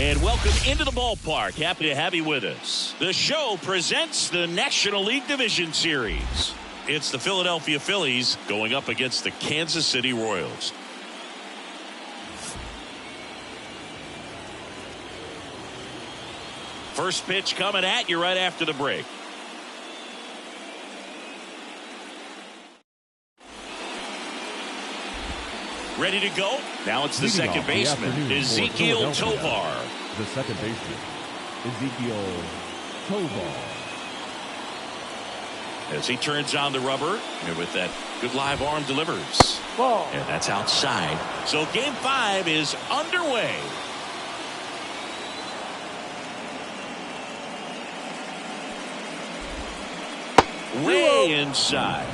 And welcome into the ballpark. Happy to have you with us. The show presents the National League Division Series. It's the Philadelphia Phillies going up against the Kansas City Royals. First pitch coming at you right after the break. Ready to go. Now it's the second baseman, Ezekiel Tovar. The second baseman, Ezekiel Tovar. As he turns on the rubber, and with that good live arm delivers. Ball. And that's outside. So game 5 is underway. Way inside.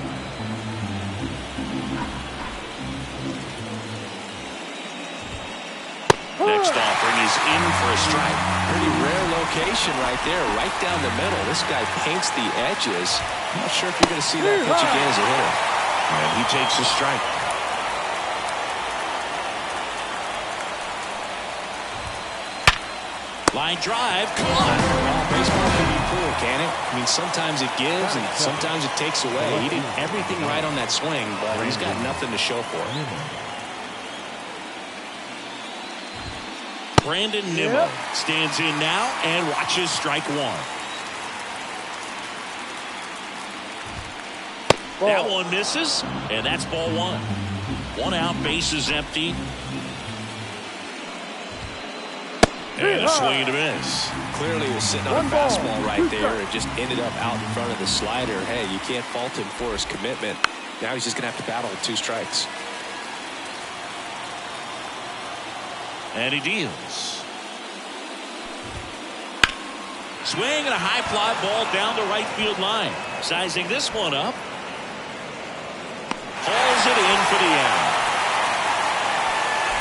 Next offering is in for a strike. Pretty rare location right there, right down the middle. This guy paints the edges. I'm not sure if you're going to see that pitch again as a hitter. And he takes a strike. Line drive, caught. Well, baseball can be cruel, can it? I mean, sometimes it gives and sometimes it takes away. He did everything right on that swing, but he's got nothing to show for it. Brandon Nimmo stands in now and watches strike one. That one misses, and that's ball one. One out, base is empty. And a swing and a miss. Clearly he was sitting on a fastball right there. It just ended up out in front of the slider. Hey, you can't fault him for his commitment. Now he's just going to have to battle with 2 strikes. And he deals. Swing and a high fly ball down the right field line. Sizing this one up. Hauls it in for the out.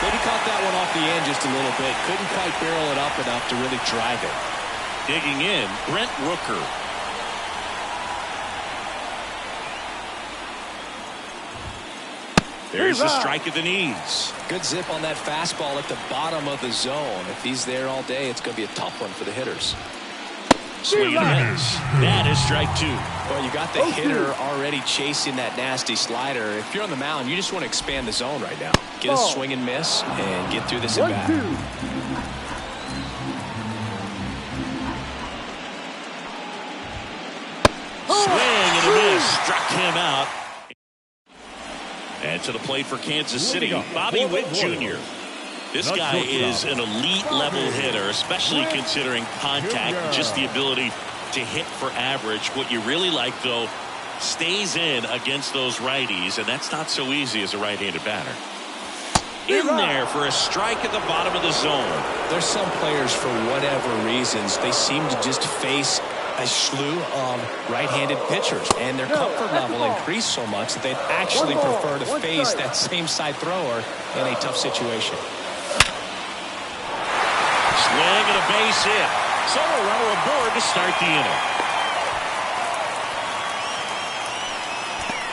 Maybe caught that one off the end just a little bit. Couldn't quite barrel it up enough to really drive it. Digging in, Brent Rooker. There's a strike at the knees. Good zip on that fastball at the bottom of the zone. If he's there all day, it's going to be a tough one for the hitters. Swing and a miss. That is strike 2. Well, you got the hitter already chasing that nasty slider. If you're on the mound, you just want to expand the zone right now. Get a swing and miss and get through this at bat. Swing and a miss. Struck him out. And to the plate for Kansas City, Bobby Witt Jr. This guy is an elite level hitter, especially considering contact and just the ability to hit for average. What you really like, though, stays in against those righties, and that's not so easy as a right-handed batter. In there for a strike at the bottom of the zone. There's some players, for whatever reasons, they seem to just face a slew of right-handed pitchers, and their comfort level increased so much that they'd actually prefer to face that same side thrower in a tough situation. Swing and a base hit. So a runner aboard to start the inning.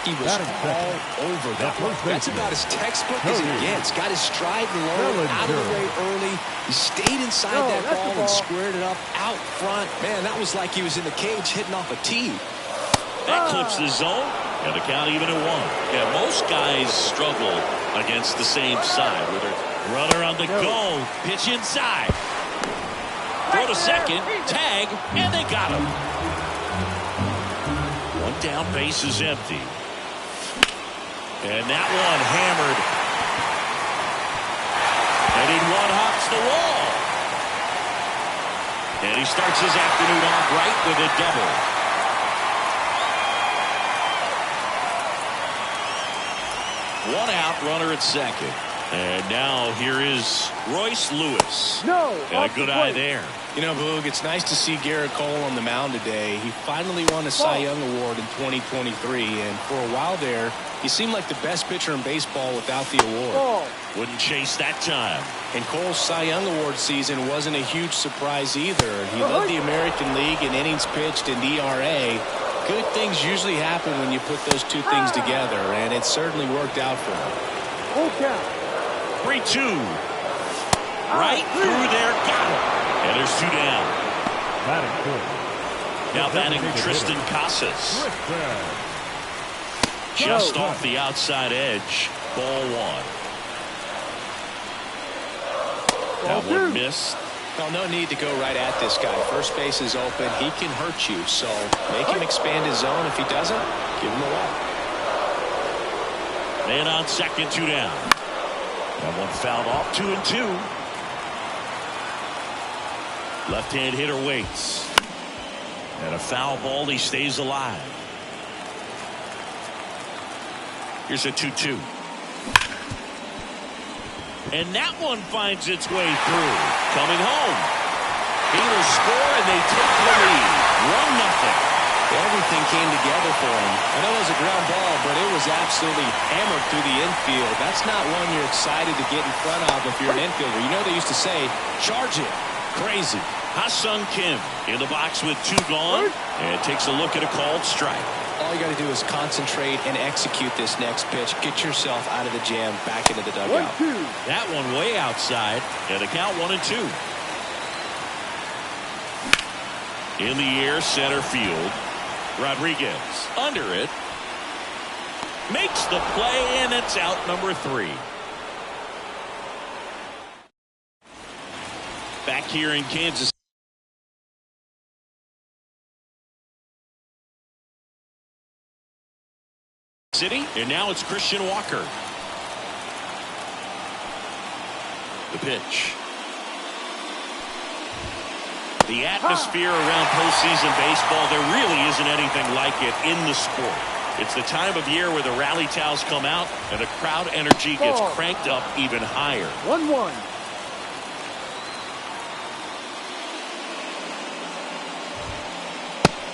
He was all over that one. That's about as textbook as it gets. Got his stride low, out of the way early. He stayed inside that ball and squared it up out front. Man, that was like he was in the cage hitting off a tee. That clips the zone, and the count even at 1. Yeah, most guys struggle against the same side with a runner on the go. Pitch inside. Throw to second, tag, and they got him. One down, base is empty. And that one hammered. And he one-hops the wall. And he starts his afternoon off right with a double. One out, runner at second. And now here is Royce Lewis. And a good eye there. You know, Boog, it's nice to see Garrett Cole on the mound today. He finally won a Cy Young Award in 2023, and for a while there, he seemed like the best pitcher in baseball without the award. Wouldn't chase that time. And Cole's Cy Young Award season wasn't a huge surprise either. He led the American League in innings pitched and ERA. Good things usually happen when you put those two things together, and it certainly worked out for him. 3-2. Right through there. Got him. And there's 2 down. Batting fourth. Now batting Tristan Casas. Just off the outside edge. Ball 1. That one missed. Well, no need to go right at this guy. First base is open. He can hurt you. So make him expand his zone. If he doesn't, give him a walk. Man on second, 2 down. That one fouled off. 2-2. Left-hand hitter waits. And a foul ball. He stays alive. Here's a 2-2. And that one finds its way through. Coming home. He will score, and they take the lead. 1-0. Everything came together for him. I know it was a ground ball, but it was absolutely hammered through the infield. That's not one you're excited to get in front of if you're an infielder. You know they used to say, charge it. Crazy. Ha-Sung Kim in the box with 2 gone, and takes a look at a called strike. All you got to do is concentrate and execute this next pitch. Get yourself out of the jam, back into the dugout. That one way outside, and the count 1-2. In the air, center field. Rodriguez under it. Makes the play, and it's out number 3. Back here in Kansas City, and now it's Christian Walker. The pitch. The atmosphere around postseason baseball, there really isn't anything like it in the sport. It's the time of year where the rally towels come out and the crowd energy gets cranked up even higher. 1-1.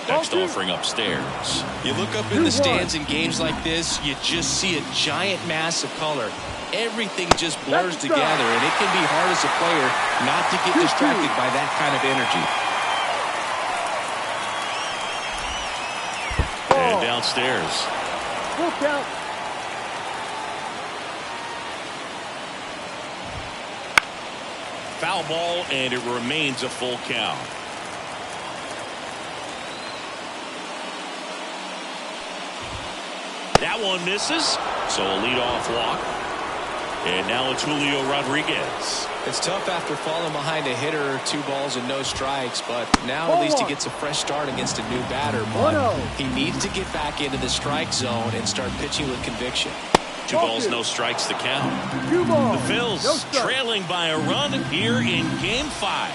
Next offering upstairs. You look up in the stands in games like this, you just see a giant mass of color. Everything just blurs together, and it can be hard as a player not to get distracted by that kind of energy. And downstairs. Full count. Foul ball, and it remains a full count. That one misses, so a leadoff walk. And now it's Julio Rodriguez. It's tough after falling behind a hitter, 2 balls and no strikes, but now at least he gets a fresh start against a new batter. But he needs to get back into the strike zone and start pitching with conviction. 2 balls, no strikes to count. The Phils trailing by a run here in Game 5.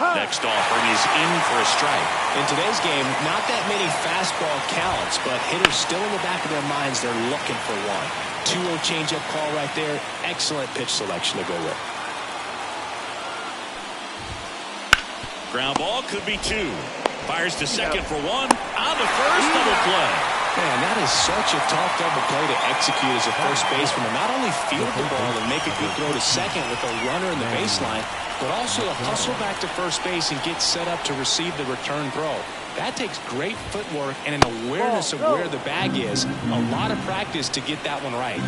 Next offering is in for a strike. In today's game, not that many fastball counts, but hitters still in the back of their minds, they're looking for one. 2-0 changeup call right there. Excellent pitch selection to go with. Ground ball could be 2. Fires to second for 1. On the first, double play. Man, that is such a tough double play to execute as a first baseman. To not only field the ball and make a good throw to second with a runner in the baseline, but also to hustle back to first base and get set up to receive the return throw. That takes great footwork and an awareness of where the bag is. A lot of practice to get that one right.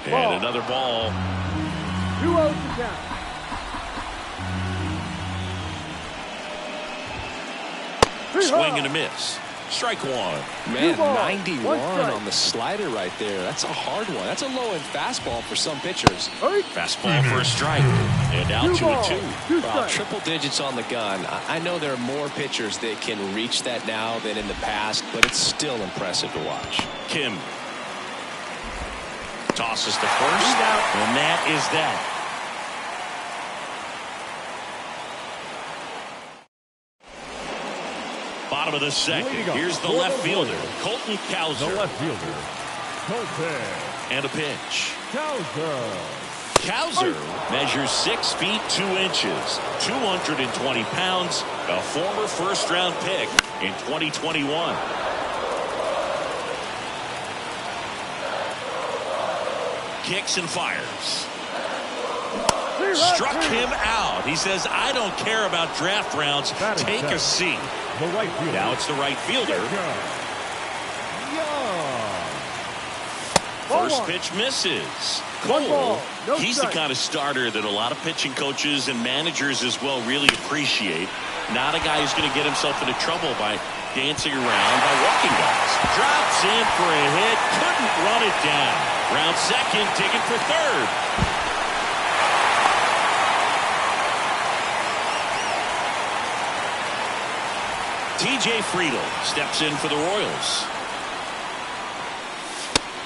And another ball. 2-0 to count. Swing and a miss. Strike 1. Man, 91 on the slider right there. That's a hard one. That's a low-end fastball for some pitchers. Fastball for a strike. And now 2-2. Well, triple digits on the gun. I know there are more pitchers that can reach that now than in the past, but it's still impressive to watch. Kim tosses to first, and that is that. Bottom of the second. Here's the left fielder, Colton Cowser. The left fielder, Colton. And a pitch. Cowser. Cowser measures 6 feet 2 inches, 220 pounds, a former first-round pick in 2021. Kicks and fires. Struck him out. He says, I don't care about draft rounds. Take a seat. The right fielder. Now it's the right fielder. First pitch misses. Cole, he's the kind of starter that a lot of pitching coaches and managers as well really appreciate. Not a guy who's going to get himself into trouble by dancing around by walking guys. Drops in for a hit. Couldn't run it down. Round second, digging for third. TJ Friedel steps in for the Royals.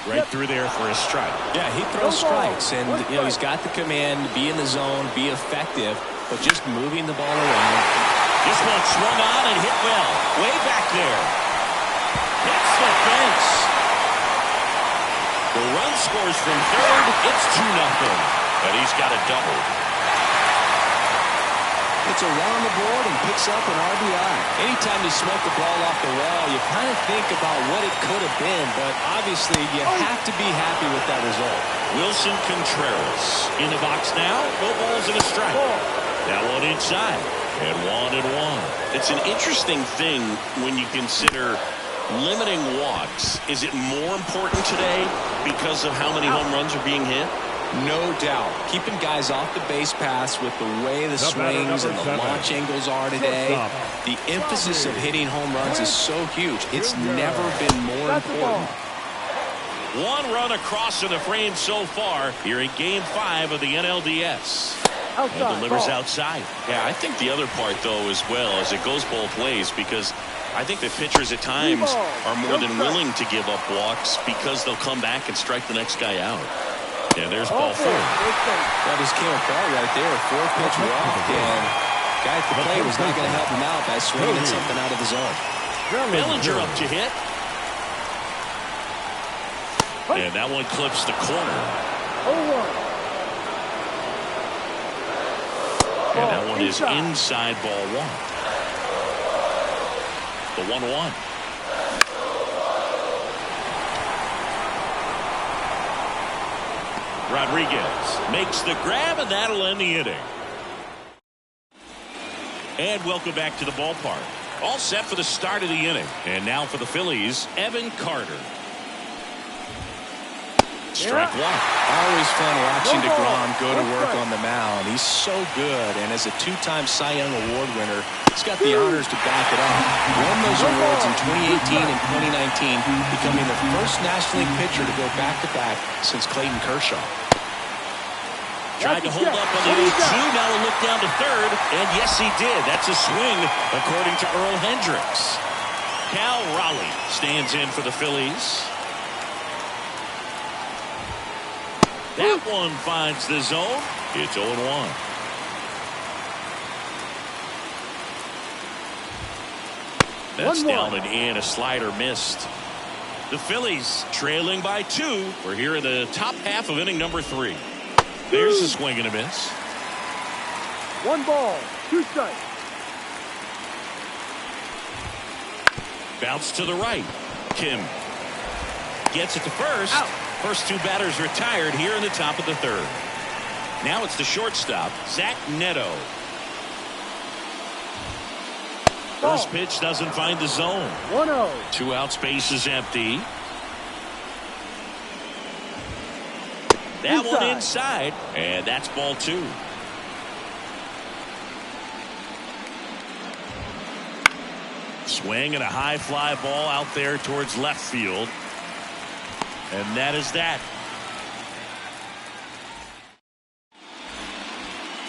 Right through there for a strike. Yeah, he throws strikes, and you know he's got the command, be in the zone, be effective, but just moving the ball around. This one swung on and hit well. Way back there. Hits the fence. The run scores from third. It's 2-0. But he's got a double. It's a run on the board and picks up an RBI. Anytime you smoke the ball off the wall, you kind of think about what it could have been, but obviously you have to be happy with that result. Wilson Contreras in the box now. No balls and a strike. That one inside. And 1-1. It's an interesting thing when you consider limiting walks. Is it more important today because of how many home runs are being hit? No doubt. Keeping guys off the base paths with the way the swings and the launch angles are today. The emphasis of hitting home runs is so huge. It's never been more important. One run across in the frame so far here in Game 5 of the NLDS. And delivers outside. Yeah, I think the other part, though, as well, is it goes both ways because I think the pitchers at times are more than willing to give up walks because they'll come back and strike the next guy out. Yeah, there's ball 4. That just came apart right there. 4-pitch walk, and guy at the plate was not going to help him out by swinging something out of the zone. Bellinger up to hit. And that one clips the corner. And that one is inside ball 1. The 1-1. Rodriguez makes the grab, and that'll end the inning. And welcome back to the ballpark. All set for the start of the inning. And now for the Phillies, Evan Carter. Strike 1. Always fun watching DeGrom go to work on the mound. He's so good, and as a 2-time Cy Young Award winner, he's got the honors to back it up. Won those awards in 2018 and 2019, becoming the first National League pitcher to go back-to-back since Clayton Kershaw. Tried to hold up on the 0-2. Now a look down to third, and yes, he did. That's a swing, according to Earl Hendricks. Cal Raleigh stands in for the Phillies. That one finds the zone. It's 0-1. That's down and in. A slider missed. The Phillies trailing by 2. We're here in the top half of inning number 3. There's a swing and a miss. 1 ball, 2 strikes. Bounce to the right. Kim gets it to first. Out. First 2 batters retired here in the top of the 3rd. Now it's the shortstop, Zach Neto. First pitch doesn't find the zone. 1-0. 2 outs, base is empty. That one inside, and that's ball 2. Swing and a high fly ball out there towards left field. And that is that.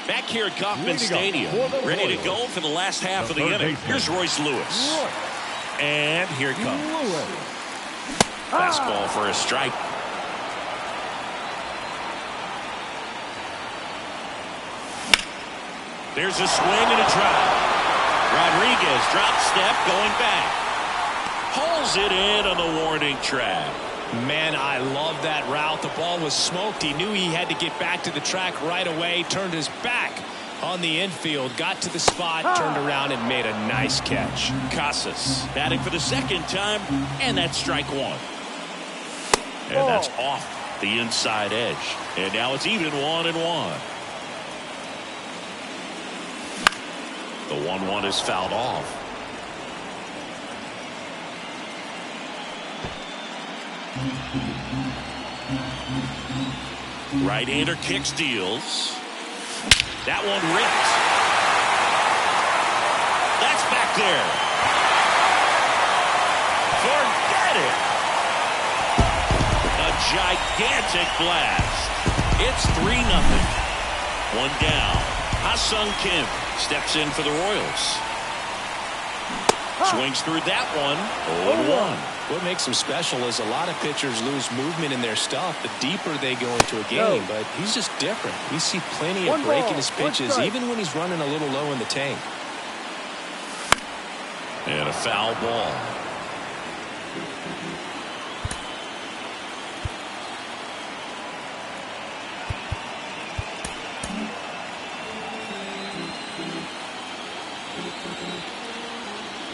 Back here at Kauffman Stadium, ready to go for the last half of the inning. Here's Royce Lewis. And here it comes. Fastball for a strike. There's a swing and a drive. Rodriguez drop step going back. Pulls it in on the warning track. Man, I love that route. The ball was smoked. He knew he had to get back to the track right away. Turned his back on the infield. Got to the spot, turned around, and made a nice catch. Casas batting for the 2nd time, and that's strike 1. And that's off the inside edge. And now it's even 1-1. The 1-1 is fouled off. Right-hander kicks, deals. That one ripped. That's back there. Forget it. A gigantic blast. It's 3-0. One down. Ha-Sung Kim steps in for the Royals. Swings through that one. 0-1. What makes him special is a lot of pitchers lose movement in their stuff the deeper they go into a game, but he's just different. We see plenty of breaking his pitches even when he's running a little low in the tank. And a foul ball.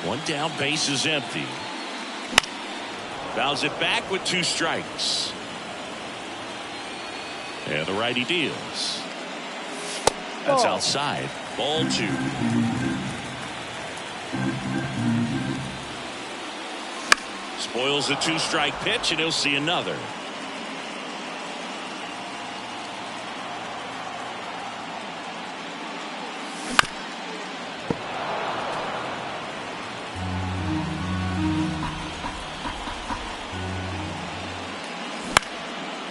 One down, base is empty. Fouls it back with 2 strikes. And the righty deals. That's outside. Ball 2. Spoils a 2-strike pitch, and he'll see another.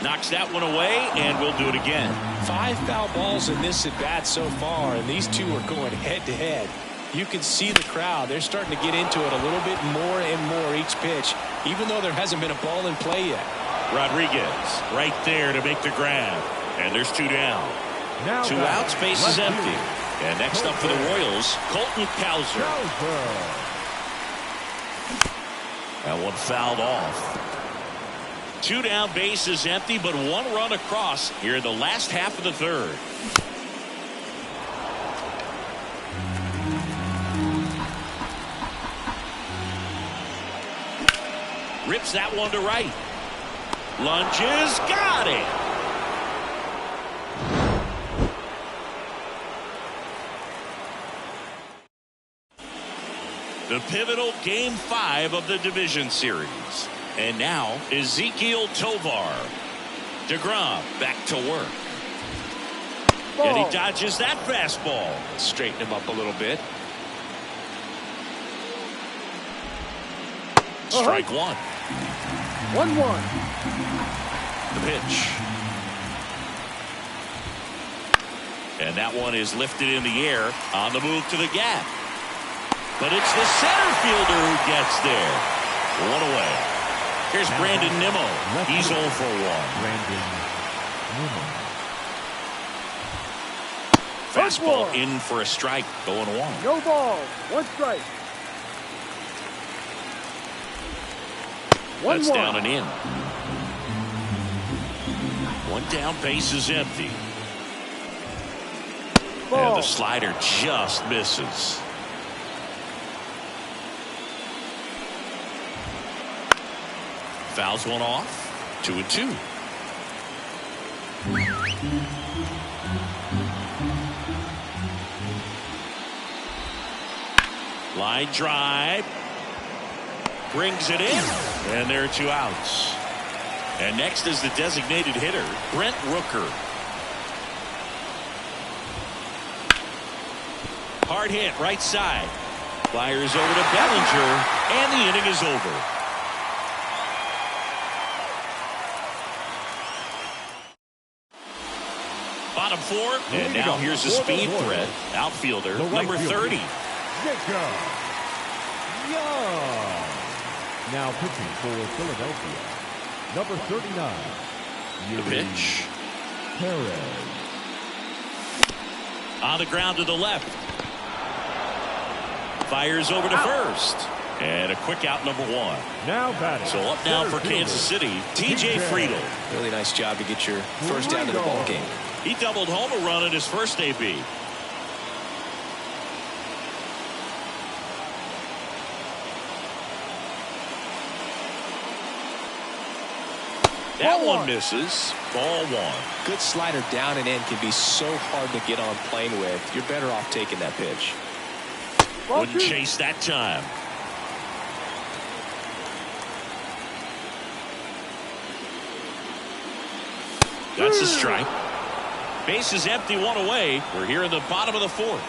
Knocks that one away, and we'll do it again. 5 foul balls in this at bat so far, and these two are going head to head. You can see the crowd. They're starting to get into it a little bit more and more each pitch, even though there hasn't been a ball in play yet. Rodriguez right there to make the grab. And there's 2 down. Now 2 outs, base is empty. And next up for the Royals, Colton Cowser. That one fouled off. 2 down, base is empty, but 1 run across here in the last half of the 3rd. Rips that one to right. Lunges, got it. The pivotal Game 5 of the division series. And now Ezequiel Tovar. DeGrom back to work. And he dodges that fastball. Straighten him up a little bit. Strike 1. 1-1. The pitch. And that one is lifted in the air on the move to the gap. But it's the center fielder who gets there. 1 away. Here's Brandon Nimmo. He's 0 for 1. Brandon Nimmo. Fastball in for a strike. 0-1. No ball. 1 strike. That's down and in. 1 down, base is empty. And the slider just misses. Fouls one off. 2-2. Line drive. Brings it in. And there are 2 outs. And next is the designated hitter, Brent Rooker. Hard hit right side. Flyers over to Bellinger. And the inning is over. Bottom 4. And now here's a speed threat. Outfielder, number 30. Jacob Young. Now pitching for Philadelphia, number 39. The pitch. Perez. On the ground to the left. Fires over to first. And a quick out, number 1. Now batting. So up now for Kansas City, TJ Friedl. Really nice job to get your first out of the ball game. He doubled home a run in his first AB. That one misses. Ball 1. Good slider down and in can be so hard to get on plane with. You're better off taking that pitch. Wouldn't chase that time. That's a strike. Base is empty, one away. We're here in the bottom of the fourth.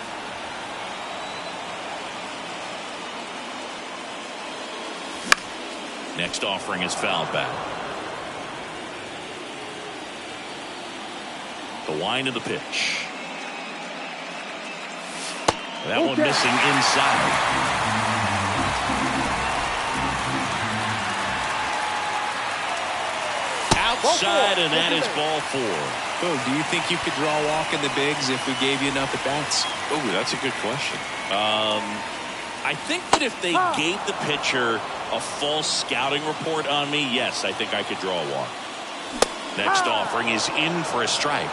Next offering is fouled back. The wind of the pitch. That one missing inside. Outside, and that is ball 4. Oh, do you think you could draw a walk in the bigs if we gave you enough at bats? Oh, that's a good question. I think that if they gave the pitcher a false scouting report on me, yes, I think I could draw a walk. Next offering is in for a strike.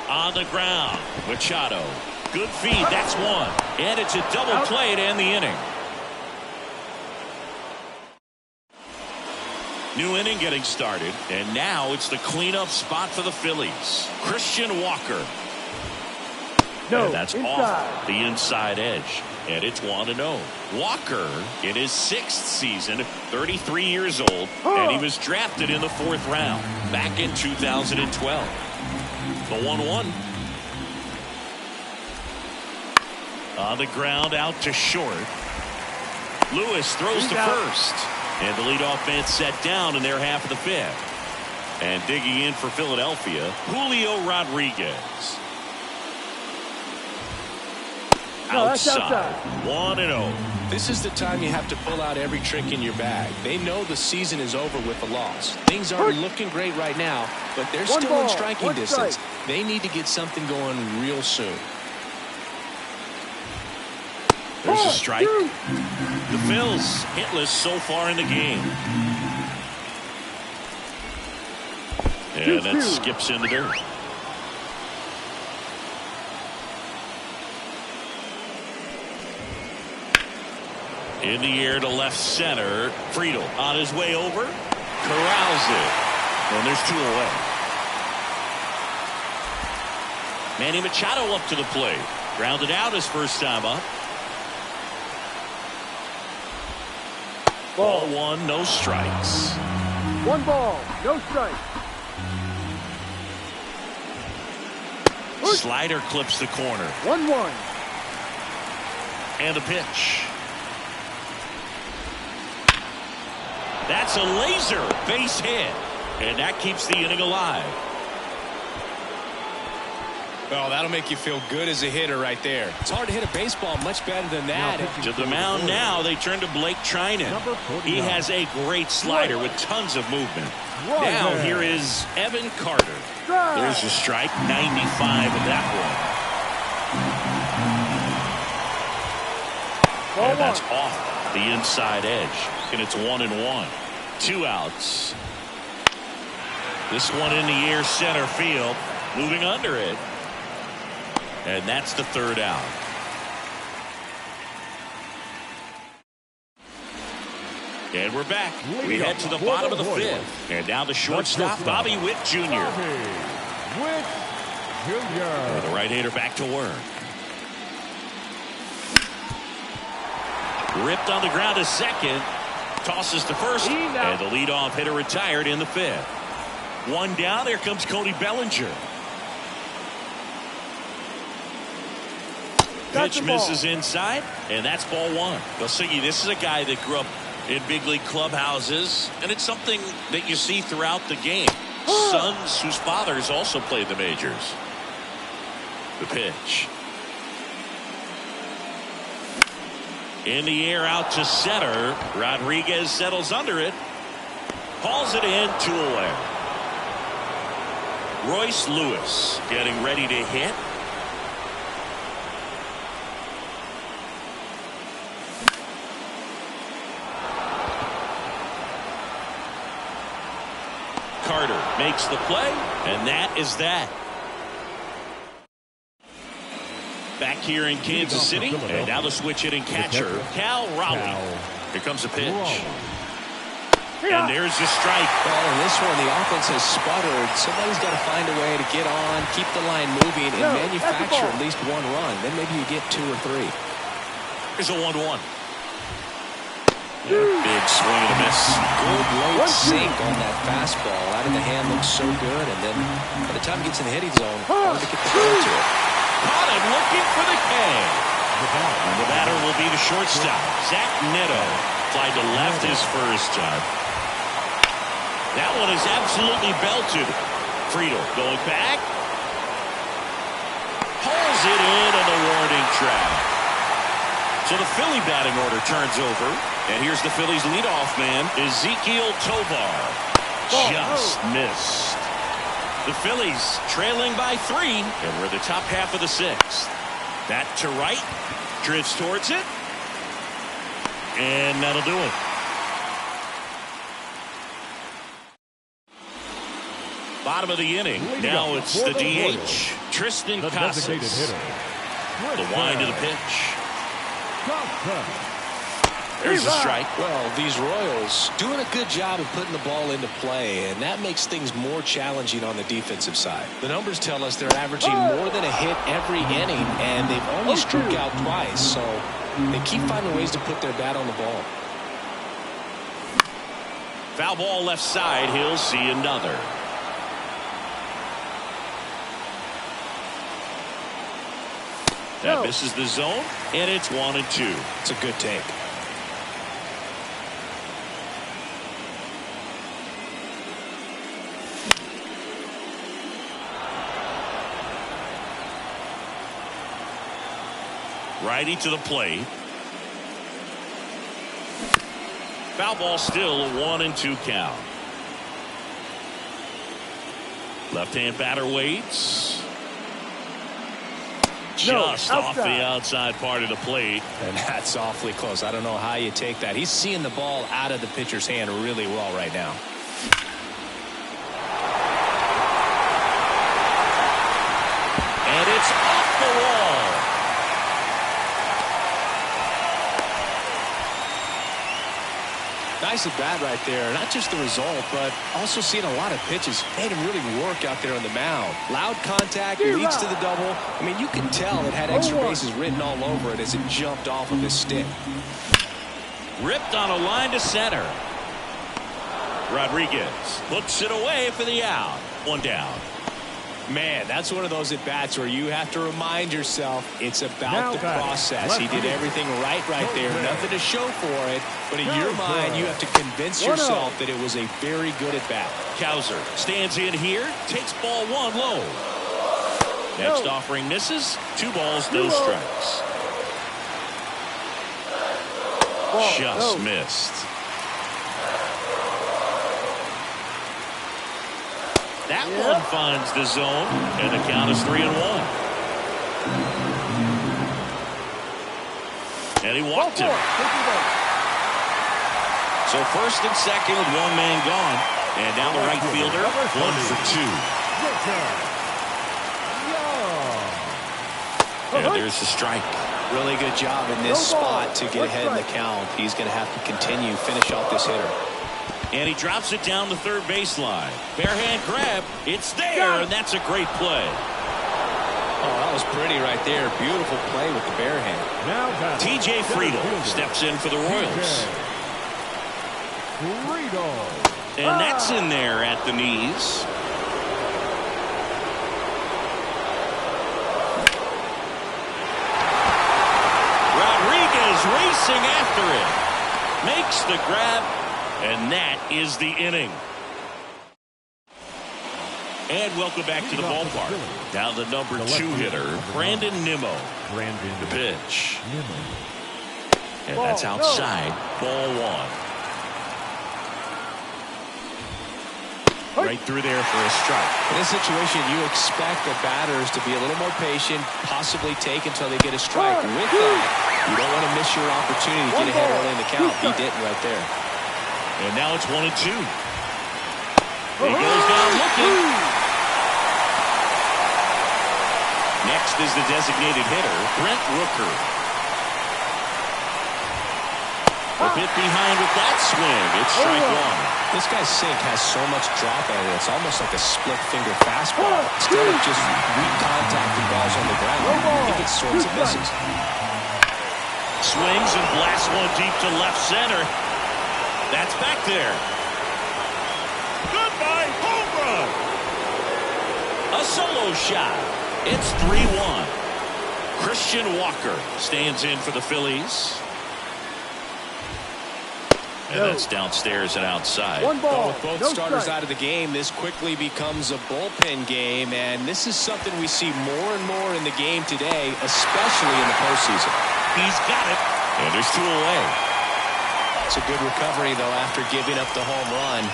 On the ground, Machado. Good feed, that's one. And it's a double play to end the inning. New inning getting started, and now it's the cleanup spot for the Phillies. Christian Walker. No, and that's inside. off the inside edge, and it's 1-0. Walker in his 6th season, 33 years old, and he was drafted in the 4th round back in 2012. The 1-1. On the ground, out to short. Lewis throws to first. And the leadoff man set down in their half of the 5th. And digging in for Philadelphia, Julio Rodriguez. Outside. 1-0. This is the time you have to pull out every trick in your bag. They know the season is over with the loss. Things aren't looking great right now, but they're still in striking distance. They need to get something going real soon. There's a strike. The Phils hitless so far in the game. And that skips in the dirt. In the air to left center. Friedel on his way over. Corrals it. And there's 2 away. Manny Machado up to the plate. Grounded out his first time up. Ball 1, no strikes. 1 ball, no strikes. Slider clips the corner. 1-1. And the pitch. That's a laser base hit. And that keeps the inning alive. Well, that'll make you feel good as a hitter right there. It's hard to hit a baseball much better than that. To the mound now, they turn to Blake Trinan. He has a great slider with tons of movement. Now here is Evan Carter. There's a strike, 95 of that one. And that's off the inside edge. And it's 1-1. 2 outs. This one in the air center field. Moving under it. And that's the 3rd out. And we're back. We head to the bottom of the 5th. And now the shortstop, Bobby Witt Jr. Witt Jr. The right-hander back to work. Ripped on the ground to second. Tosses to first. And the leadoff hitter retired in the 5th. 1 down. There comes Cody Bellinger. Pitch misses inside, and that's ball 1. Siggy, this is a guy that grew up in big league clubhouses, and it's something that you see throughout the game. Sons whose fathers also played the majors. The pitch. In the air out to center. Rodriguez settles under it. Hauls it in, 2 away. Royce Lewis getting ready to hit. Carter makes the play, and that is that. Back here in Kansas City, and now the switch hitting catcher, Cal Raleigh. Here comes a pitch. And there's a strike. Well, in this one, the offense has sputtered. Somebody's got to find a way to get on, keep the line moving, and manufacture at least 1 run. Then maybe you get 2 or 3. Here's a 1-1. Big swing and a miss. Good late sink on that fastball. Out of the hand looks so good, and then by the time he gets in the hitting zone, hard to get the ball to it. Caught him looking for the K. And the batter will be the shortstop, Zach Neto. Fly to left his first time. That one is absolutely belted. Friedel going back. Pulls it in on the warning track. So the Philly batting order turns over. And here's the Phillies leadoff man, Ezekiel Tovar. Just missed. The Phillies trailing by 3, and we're the top half of the 6th. That to right, drifts towards it, and that'll do it. Bottom of the inning. Now it's the DH, Tristan Casas. The wind of the pitch. There's a strike. Well, these Royals doing a good job of putting the ball into play, and that makes things more challenging on the defensive side. The numbers tell us they're averaging more than a hit every inning, and they've only struck out twice, so they keep finding ways to put their bat on the ball. Foul ball left side. He'll see another. That misses the zone, and it's 1-2. It's a good take. Righty to the plate. Foul ball still a 1-2 count. Left-hand batter waits. Just off the outside part of the plate. And that's awfully close. I don't know how you take that. He's seeing the ball out of the pitcher's hand really well right now. And it's off the wall. Nice at bat right there. Not just the result, but also seeing a lot of pitches. Made him really work out there on the mound. Loud contact, leads to the double. I mean, you can tell it had extra bases written all over it as it jumped off of his stick. Ripped on a line to center. Rodriguez puts it away for the out. 1 down. Man, that's one of those at-bats where you have to remind yourself it's about the process. He did everything right there. Nothing to show for it. But in your mind, you have to convince yourself that it was a very good at-bat. Cowser stands in here. Takes ball 1 low. Next offering misses. 2 balls, no strikes. Just missed. That one finds the zone, and the count is 3-1. And he walked him. So first and second with 1 man gone. And down the right fielder, 1 for 2. And there's the strike. Really good job in this spot to get ahead in the count. He's going to have to continue, finish off this hitter. And he drops it down the third baseline. Bare hand grab. It's there, and that's a great play. Oh, that was pretty right there. Beautiful play with the bare hand. TJ Friedel steps in for the Royals. And that's in there at the knees. Rodriguez racing after it. Makes the grab. And that is the inning. And welcome back to the ballpark. Now the number 2 hitter, Brandon Nimmo. The pitch. And that's outside. Ball 1. Right through there for a strike. In this situation, you expect the batters to be a little more patient, possibly take until they get a strike. With that, you don't want to miss your opportunity to get ahead early in the count. He didn't right there. And now it's 1-2. He goes down looking. Next is the designated hitter, Brent Rooker. A bit behind with that swing. It's strike 1. This guy's sink has so much drop at it. It's almost like a split-finger fastball. Instead of just weak contact and balls on the ground, he gets swings and misses. Swings and blasts one deep to left center. That's back there. Goodbye, home run. A solo shot. It's 3-1. Christian Walker stands in for the Phillies. And that's downstairs and outside. One ball. With both starters out of the game, this quickly becomes a bullpen game, and this is something we see more and more in the game today, especially in the postseason. He's got it, and there's 2 away. It's a good recovery, though, after giving up the home run.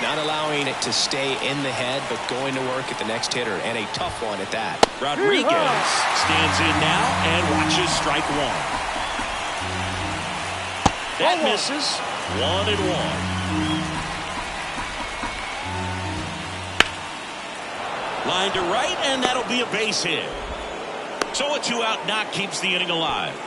Not allowing it to stay in the head, but going to work at the next hitter, and a tough one at that. Rodriguez stands in now and watches strike 1. That misses. 1-1. Line to right, and that'll be a base hit. So a 2-out knock keeps the inning alive.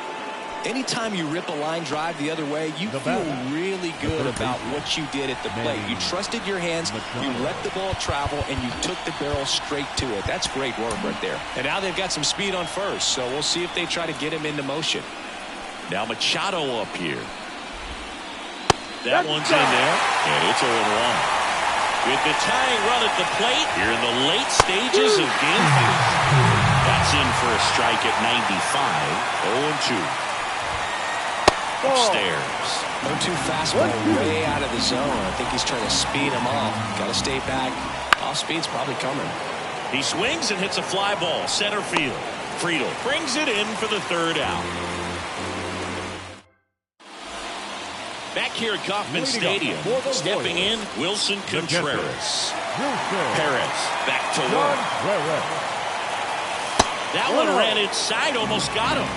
Anytime you rip a line drive the other way, you feel really good about what you did at the plate. You trusted your hands, you let the ball travel, and you took the barrel straight to it. That's great work right there. And now they've got some speed on first, so we'll see if they try to get him into motion. Now Machado up here. That one's in there, and it's 0-1. With the tying run at the plate here in the late stages of game 5. That's in for a strike at 95. 0-2. Upstairs. 0-2 fastball way out of the zone. I think he's trying to speed him up. Got to stay back. Off speed's probably coming. He swings and hits a fly ball center field. Friedel brings it in for the 3rd out. Back here at Kauffman Stadium, stepping in, Wilson Contreras. Perez back to work. That one ran inside, almost got him.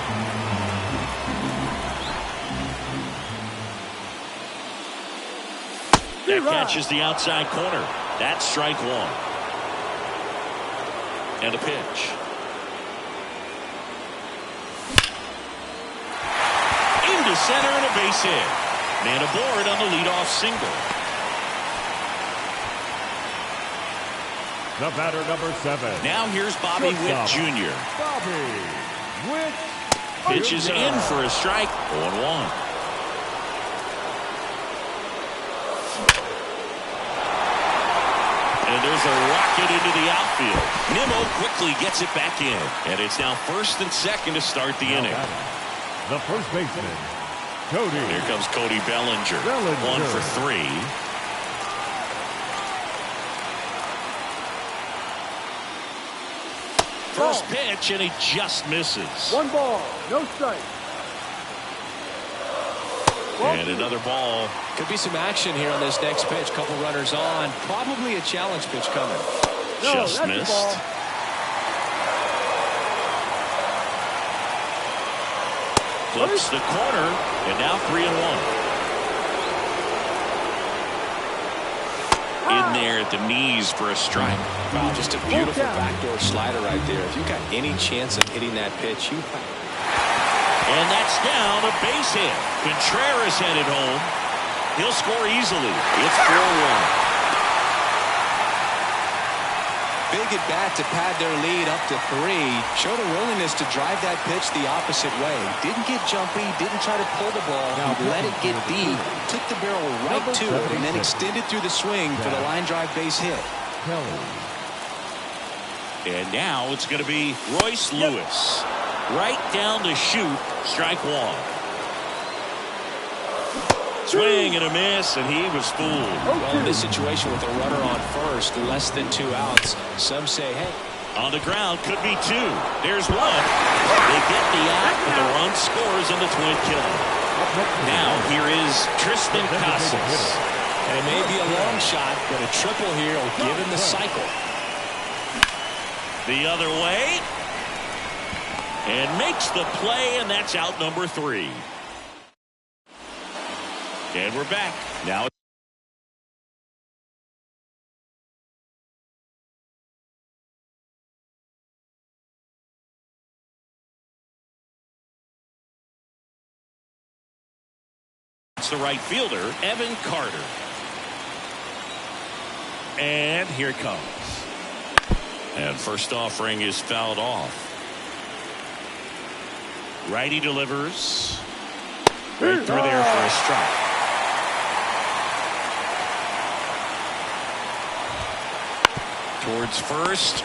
That catches the outside corner. That's strike 1. And a pitch. Into center and a base hit. Man aboard on the leadoff single. The batter, number 7. Now here's Bobby Witt Jr. Bobby Witt. Pitches in for a strike. 0-1. And there's a rocket into the outfield. Nimmo quickly gets it back in. And it's now 1st and 2nd to start the inning. The first baseman, Cody. Here comes Cody Bellinger. 1 for 3. First pitch, and he just misses. 1 ball, no strike. And another ball. Could be some action here on this next pitch. Couple runners on. Probably a challenge pitch coming. No, just missed. Flips the corner, and now 3-1. In there at the knees for a strike. Wow, just a beautiful backdoor slider right there. If you got any chance of hitting that pitch, you. And that's down, a base hit. Contreras headed home. He'll score easily. It's 4-1. Big at bat to pad their lead up to 3. Showed a willingness to drive that pitch the opposite way. Didn't get jumpy, didn't try to pull the ball. He let it get deep, took the barrel right to it, and then extended through the swing for the line drive base hit. And now it's going to be Royce Lewis. Right down the chute, strike 1. Swing and a miss, and he was fooled. Well, in this situation with a runner on first, less than 2 outs, some say, hey. On the ground, could be 2. There's 1. They get the out, but the run scores on the twin killer. Now, here is Tristan Casas. And it may be a long shot, but a triple here will give him the cycle. The other way. And makes the play, and that's out number 3. And we're back. Now it's the right fielder, Evan Carter. And here it comes. And first offering is fouled off. Righty delivers. Right through there for a strike. towards first.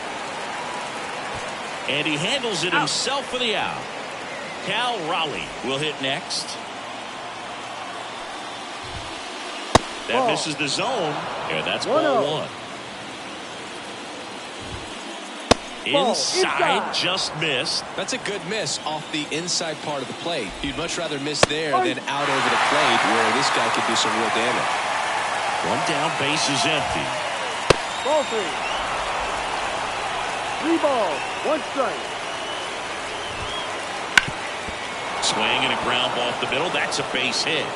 And he handles it himself for the out. Cal Raleigh will hit next. That misses the zone, and that's ball one. Inside, just missed. That's a good miss off the inside part of the plate. You'd much rather miss there than out over the plate where this guy could do some real damage. One down, base is empty. Ball three. 3 balls, 1 strike. Swing and a ground ball up the middle. That's a base hit.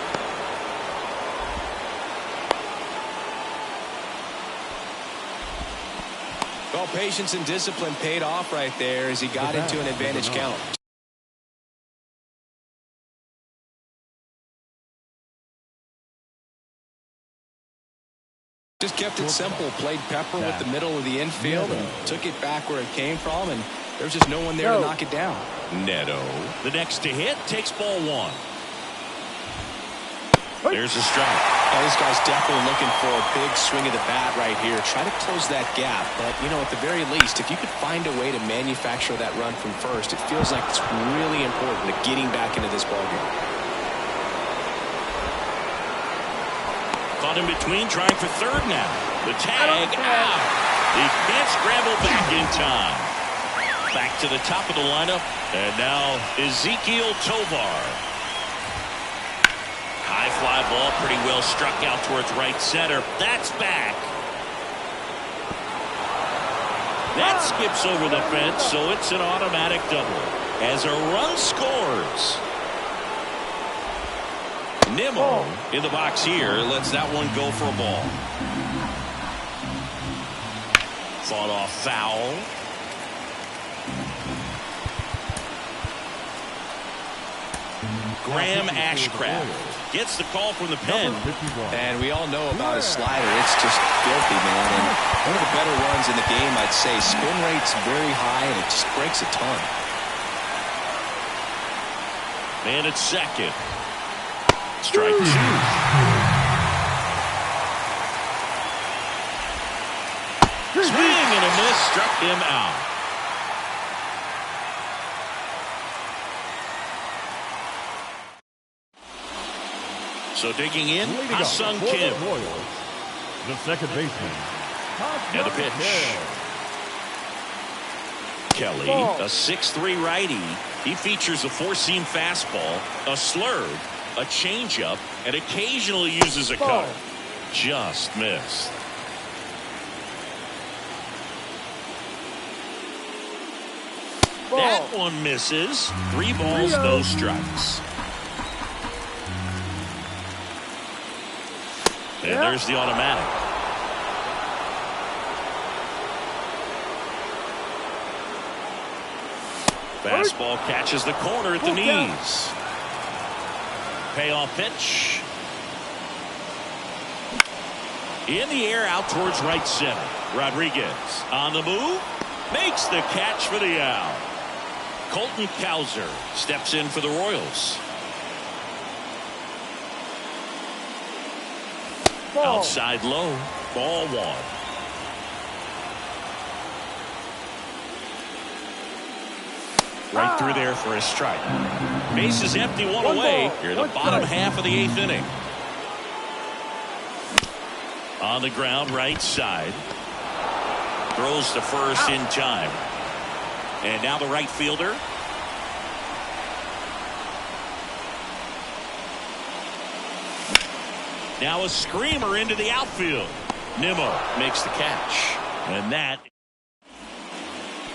Well, patience and discipline paid off right there as he got into an advantage count. Just kept it simple, played pepper with the middle of the infield and took it back where it came from, and there's just no one there to knock it down. Neto, the next to hit, takes ball one. There's a strike. Oh, this guy's definitely looking for a big swing of the bat right here. Try to close that gap, but, you know, at the very least, if you could find a way to manufacture that run from first, it feels like it's really important to getting back into this ballgame. Caught in between, trying for third now. The tag out. He can't scramble back in time. Back to the top of the lineup, and now Ezequiel Tovar. High fly ball, pretty well struck out towards right center. That's back. That skips over the fence, so it's an automatic double. As a run scores. Nimmo in the box here lets that one go for a ball. Fought off foul. Graham Ashcraft gets the call from the pen. And we all know about his slider. It's just filthy, man. And one of the better ones in the game, I'd say. Spin rate's very high, and it just breaks a ton. Man at second. Strike two. Swing and a miss, struck him out. So digging in, Ha-Sung Kim. The second baseman. And the pitch. Kelly, a 6'3" righty. He features a four-seam fastball, a slurve, a changeup, and occasionally uses a cutter. Just missed. That one misses. 3 balls, no strikes. And there's the automatic. Fastball catches the corner at the knees. Payoff pitch. In the air out towards right center. Rodriguez on the move. Makes the catch for the out. Colton Cowser steps in for the Royals. Outside low, ball one. Right through there for a strike. Base is empty, one away. Here in the bottom half of the 8th inning. On the ground, right side. Throws to first in time. And now the right fielder. Now a screamer into the outfield. Nimmo makes the catch. And that.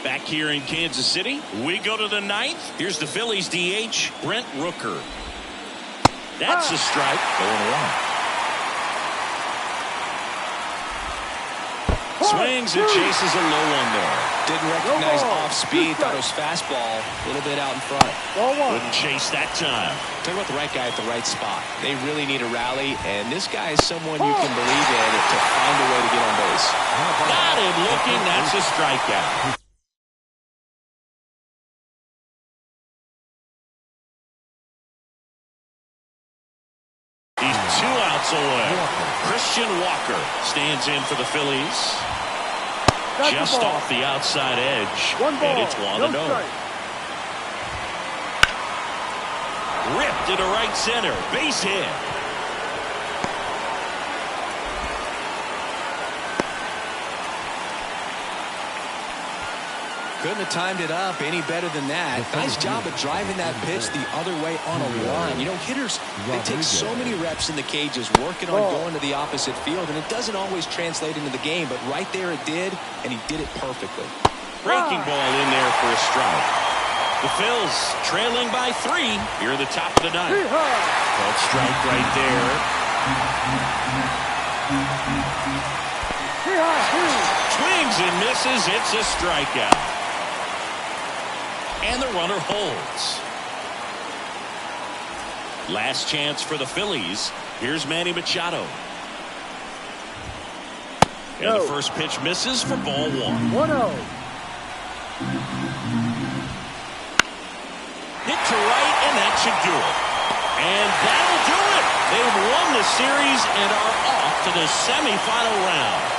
Back here in Kansas City, we go to the 9th. Here's the Phillies DH, Brent Rooker. That's a strike. 0-1. Swings and chases a low one there. Didn't recognize off speed. Thought it was fastball. A little bit out in front. Wouldn't chase that time. Talk about the right guy at the right spot. They really need a rally, and this guy is someone you can believe in to find a way to get on base. Got him looking. That's a strikeout. He's 2 outs away. Christian Walker stands in for the Phillies. Just off the outside edge. One ball, and it's 1-0. strike. Ripped into right center. Base hit. Couldn't have timed it up any better than that. Nice job of driving that pitch the other way on a line. You know, hitters, they take so many reps in the cages working on going to the opposite field, and it doesn't always translate into the game, but right there it did, and he did it perfectly. Breaking ball in there for a strike. The Phils trailing by 3 here in the top of the 9th. Called strike right there. Swings and misses. It's a strikeout. And the runner holds. Last chance for the Phillies. Here's Manny Machado. And the first pitch misses for ball 1. 1-0. Hit to right, and that should do it. And that'll do it. They've won the series and are off to the semifinal round.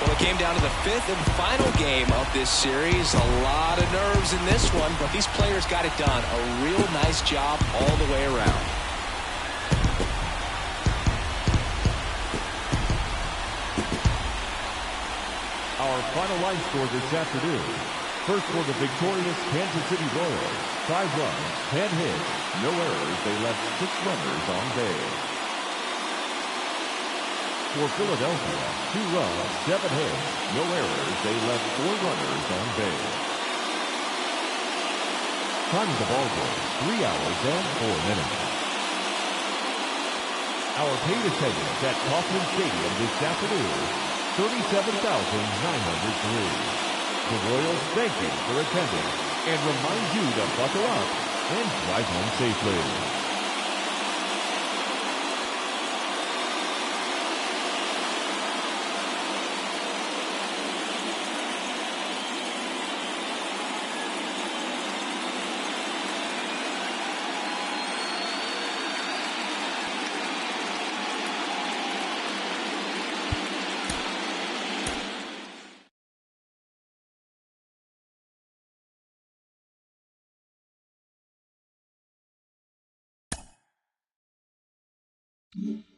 Well, it came down to the 5th and final game of this series. A lot of nerves in this one, but these players got it done. A real nice job all the way around. Our final line score this afternoon. First for the victorious Kansas City Royals. 5 runs, 10 hits, no errors. They left 6 runners on base. For Philadelphia, 2 runs, 7 hits, no errors. They left 4 runners on base. Time of the ball game, 3 hours and 4 minutes. Our paid attendance at Kauffman Stadium this afternoon, 37,903. The Royals thank you for attending and remind you to buckle up and drive home safely. Mm-hmm.